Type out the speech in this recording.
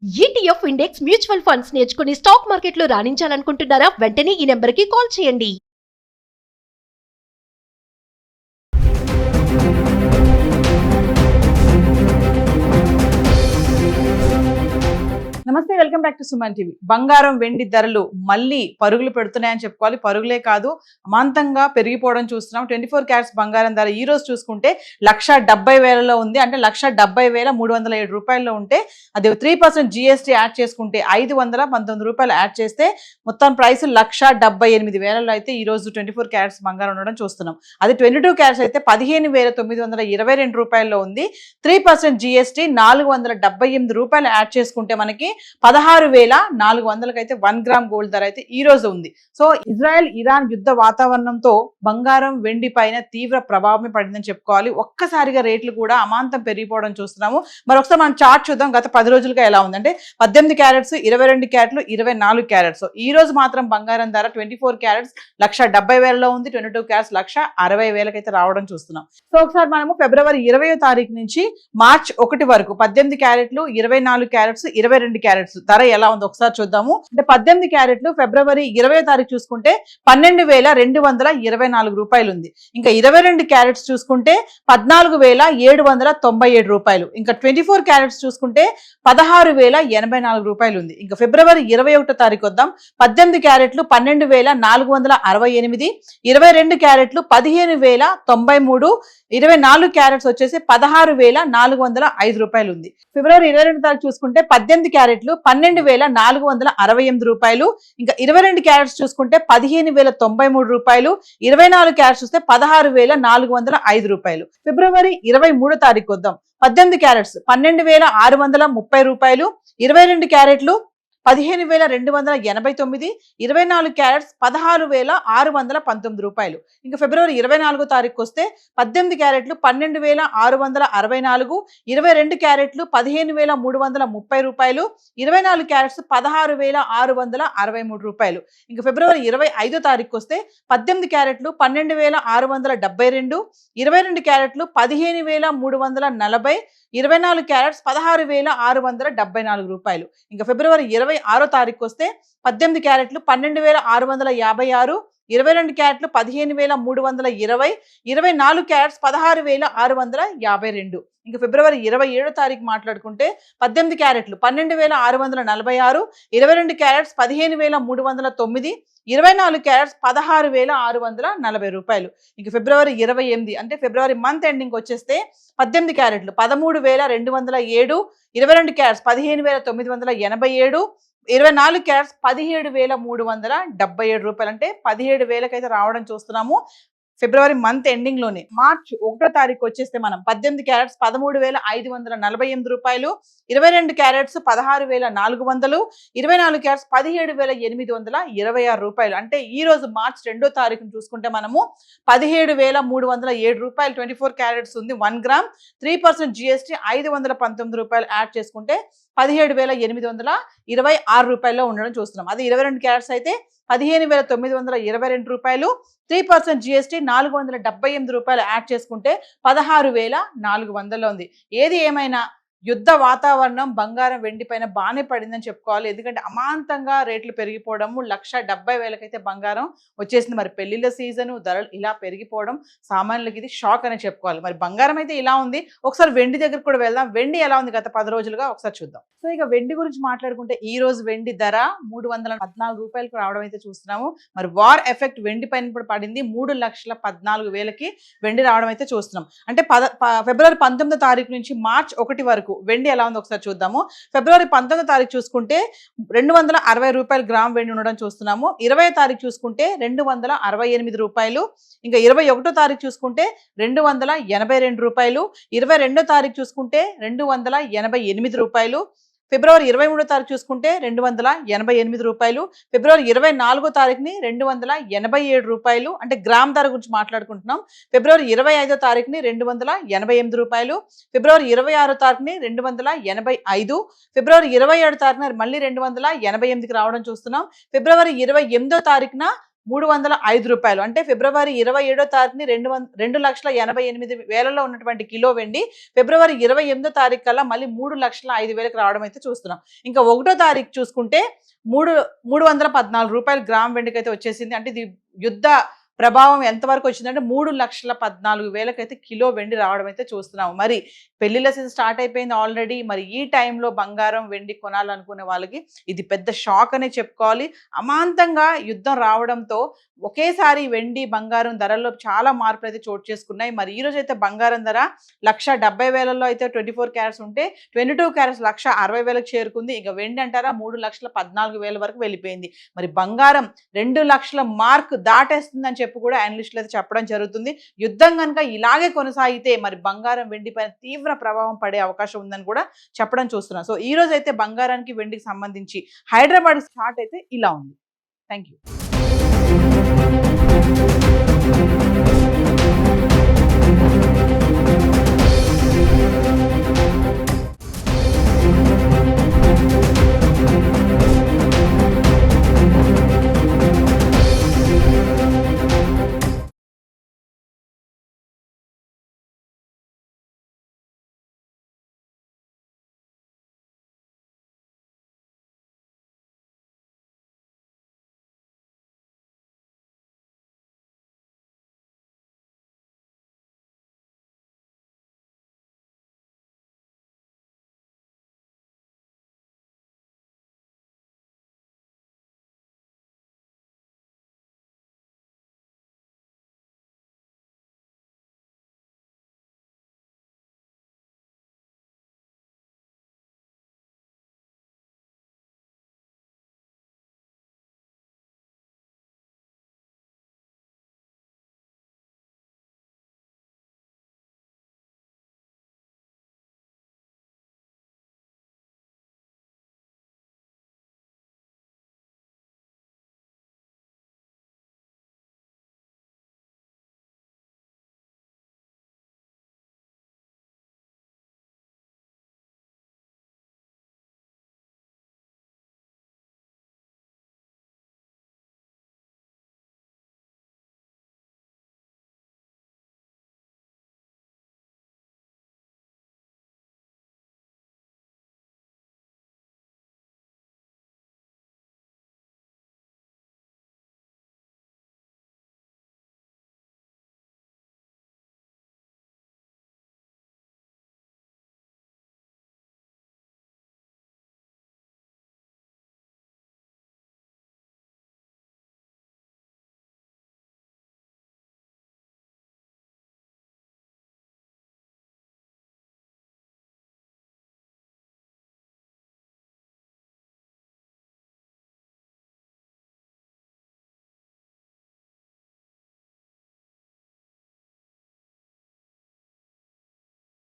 ETF index mutual funds నేర్చుకుని stock మార్కెట్లో రాణించాలనుకుంటున్నారా? వెంటనే ఈ నెంబర్కి కాల్ చేయండి. నమస్తే, welcome back to Suman TV. బంగారం వెండి ధరలు మళ్ళీ పరుగులు పెడుతున్నాయని చెప్పుకోవాలి. పరుగులే కాదు, అమాంతంగా పెరిగిపోవడం చూస్తున్నాం. 24 క్యారెట్స్ బంగారం ధర ఈ రోజు చూసుకుంటే 1,70,000లో ఉంది. అంటే 1,70,307 రూపాయల్లో ఉంటే అది 3% GST యాడ్ చేసుకుంటే 519 రూపాయలు యాడ్ చేస్తే మొత్తం ప్రైస్ 1,78,000లో అయితే ఈ రోజు 24 క్యారెట్స్ బంగారం ఉండడం చూస్తున్నాం. అది 22 క్యారెట్స్ అయితే 15,922 రూపాయల్లో ఉంది. 3% GST 478 రూపాయలు యాడ్ చేసుకుంటే మనకి 16,400కి అయితే 1 గ్రామ్ గోల్డ్ ధర అయితే ఈ రోజు ఉంది. సో ఇజ్రాయెల్ ఇరాన్ యుద్ధ వాతావరణంతో బంగారం వెండి పైన తీవ్ర ప్రభావమే పడిందని చెప్పుకోవాలి. ఒక్కసారిగా రేట్లు కూడా అమాంతం పెరిగిపోవడం చూస్తున్నాము. మరి ఒకసారి మనం చార్ట్ చూద్దాం. గత 10 రోజులుగా ఎలా ఉందంటే 18 క్యారెట్స్, 22 క్యారెట్లు, 24 క్యారెట్స్. ఈ రోజు మాత్రం బంగారం ధర 24 క్యారెట్స్ 1,70,000లో ఉంది. 22 క్యారెట్స్ 1,60,000కి అయితే రావడం చూస్తున్నాం. సో ఒకసారి మనము ఫిబ్రవరి 20వ తారీఖు నుంచి మార్చ్ 1 వరకు 18 క్యారెట్లు, 24 క్యారెట్స్, 22 క్యారెట్స్ ధర ఎలా ఉందో ఒకసారి చూద్దాము. అంటే 18 క్యారెట్లు ఫిబ్రవరి 20వ తారీఖు చూసుకుంటే 12,224 రూపాయలు ఉంది. ఇంకా 22 క్యారెట్స్ చూసుకుంటే 14,797 రూపాయలు. ఇంకా 24 క్యారెట్స్ చూసుకుంటే 16,084 రూపాయలు ఉంది. ఇంకా ఫిబ్రవరి 21వ తారీఖు వద్దాం. 18 క్యారెట్లు 12,468, 22 క్యారెట్లు 15,093, 24 క్యారెట్స్ వచ్చేసి 16,405 రూపాయలు ఉంది. ఫిబ్రవరి 22 తారీఖు చూసుకుంటే 18 క్యారెట్లు 12,468 రూపాయలు. ఇంకా 22 క్యారెట్స్ చూసుకుంటే 15,093 రూపాయలు. 24 క్యారెట్స్ చూస్తే 16,405 రూపాయలు. ఫిబ్రవరి 23 తారీఖు వద్దాం. 18 క్యారెట్స్ 12,630 రూపాయలు. 22 క్యారెట్లు 15,289, 24 క్యారెట్స్ 16,619 రూపాయలు. ఇంకా ఫిబ్రవరి 24 తారీఖు వస్తే 18 క్యారెట్లు 12,664, 22 క్యారెట్లు 15,330 రూపాయలు. 24 క్యారెట్స్ 16,663 రూపాయలు. ఇంకా ఫిబ్రవరి 25 తారీఖు వస్తే 18 క్యారెట్లు 12,672, 22 క్యారెట్లు 15,340, 24 క్యారెట్స్ 16,674 రూపాయలు. ఇంకా ఫిబ్రవరి 26 తారీఖు వస్తే 18 క్యారెట్లు 12,656, 22 క్యారెట్లు 15,320, 24 క్యారెట్స్ 16,652. ఇంకా ఫిబ్రవరి 27 తారీఖు మాట్లాడుకుంటే 18 క్యారెట్లు 12,646, 22 క్యారెట్స్ 15,309, 24 క్యారెట్స్ 16,640 రూపాయలు. ఇంక ఫిబ్రవరి 28 అంటే ఫిబ్రవరి మంత్ ఎండింగ్ వచ్చేస్తే 18 క్యారెట్లు 13,207, 22 క్యారెట్స్ 15,987, 24 క్యారెట్స్ 17,377 రూపాయలు. అంటే 17,000కి అయితే రావడం చూస్తున్నాము ఫిబ్రవరి మంత్ ఎండింగ్ లోనే. మార్చ్ 1వ తారీఖు వచ్చేస్తే మనం 18 క్యారెట్స్ 13,548 రూపాయలు, 22 క్యారెట్స్ 16,400, 24 క్యారెట్స్ 17,826 రూపాయలు. అంటే ఈ రోజు మార్చ్ 2వ తారీఖును చూసుకుంటే మనము 17,307 రూపాయలు 24 క్యారెట్స్ ఉంది 1 గ్రామ్. 3% GST 519 రూపాయలు యాడ్ చేసుకుంటే 17,826 రూపాయల్లో ఉండడం చూస్తున్నాం. అది 22 క్యారెట్స్ అయితే 15,922 రూపాయలు. 3% GST 478 రూపాయలు యాడ్ చేసుకుంటే 16,400లో ఉంది. ఏది ఏమైనా యుద్ధ వాతావరణం బంగారం వెండి పైన బాగానే పడిందని చెప్పుకోవాలి. ఎందుకంటే అమాంతంగా రేట్లు పెరిగిపోవడము 1,70,000కి అయితే బంగారం వచ్చేసింది. మరి పెళ్లిళ్ళ సీజను ధరలు ఇలా పెరిగిపోవడం సామాన్యులకి ఇది షాక్ అని చెప్పుకోవాలి. మరి బంగారం అయితే ఇలా ఉంది. ఒకసారి వెండి దగ్గర కూడా వెళ్దాం. వెండి ఎలా ఉంది గత 10 రోజులుగా ఒకసారి చూద్దాం. సో ఇక వెండి గురించి మాట్లాడుకుంటే ఈ రోజు వెండి ధర 314 రూపాయలకు రావడం అయితే చూస్తున్నాము. మరి వార్ ఎఫెక్ట్ వెండి పైన కూడా పడింది. 3,14,000కి వెండి రావడం అయితే చూస్తున్నాం. అంటే ఫిబ్రవరి 19వ తారీఖు నుంచి మార్చ్ 1 వరకు వెండి ఎలా ఉందో ఒకసారి చూద్దాము. ఫిబ్రవరి 19వ తారీఖు చూసుకుంటే 260 రూపాయలు గ్రామ్ వెండి ఉండడం చూస్తున్నాము. 20వ తారీఖు చూసుకుంటే 268 రూపాయలు. ఇంకా 21వ తారీఖు చూసుకుంటే 282 రూపాయలు. 22వ తారీఖు చూసుకుంటే 288 రూపాయలు. ఫిబ్రవరి 23వ తారీఖు చూసుకుంటే 288 రూపాయలు. ఫిబ్రవరి 24వ తారీఖుని 287 రూపాయలు. అంటే గ్రామ్ ధర గురించి మాట్లాడుకుంటున్నాం. ఫిబ్రవరి 25వ తారీఖుని 288 రూపాయలు. ఫిబ్రవరి 26వ తారీఖుని 285. ఫిబ్రవరి 27వ తారీఖున మళ్ళీ 288కి రావడం చూస్తున్నాం. ఫిబ్రవరి 28వ తారీఖున రూపాయలు. అంటే ఫిబ్రవరి 27వ తారీఖుని 2,88,000 ఉన్నటువంటి కిలో వెండి ఫిబ్రవరి 28వ తారీఖు కల్లా మళ్ళీ 3,05,000కి రావడం అయితే చూస్తున్నాం. ఇంకా 1వ తారీఖు చూసుకుంటే 314 రూపాయలు గ్రామ్ వెండికి అయితే వచ్చేసింది. అంటే ఇది యుద్ధ ప్రభావం ఎంతవరకు వచ్చిందంటే 3,14,000 అయితే కిలో వెండి రావడం అయితే చూస్తున్నాము. మరి పెళ్లిళ్ళ సీజన్ స్టార్ట్ అయిపోయింది ఆల్రెడీ. మరి ఈ టైంలో బంగారం వెండి కొనాలనుకునే వాళ్ళకి ఇది పెద్ద షాక్ అనే చెప్పుకోవాలి. అమాంతంగా యుద్ధం రావడంతో ఒకేసారి వెండి బంగారం ధరల్లో చాలా మార్పులు అయితే చోటు చేసుకున్నాయి. మరి ఈ రోజు అయితే బంగారం ధర 1,70,000 అయితే 24 క్యారెట్స్ ఉంటే 22 క్యారెట్స్ 1,60,000కి చేరుకుంది. ఇక వెండి అంటారా 3,14,000 వరకు వెళ్ళిపోయింది. మరి బంగారం 2 లక్షల మార్క్ దాటేస్తుందని చెప్పి కూడా అనలిస్టులు అయితే చెప్పడం జరుగుతుంది. యుద్ధం కనుక ఇలాగే కొనసాగితే మరి బంగారం వెండి పైన తీవ్ర ప్రభావం పడే అవకాశం ఉందని కూడా చెప్పడం చూస్తున్నాం. సో ఈ రోజు అయితే బంగారానికి వెండికి సంబంధించి హైదరాబాద్ చార్ట్ అయితే ఇలా ఉంది. Thank you.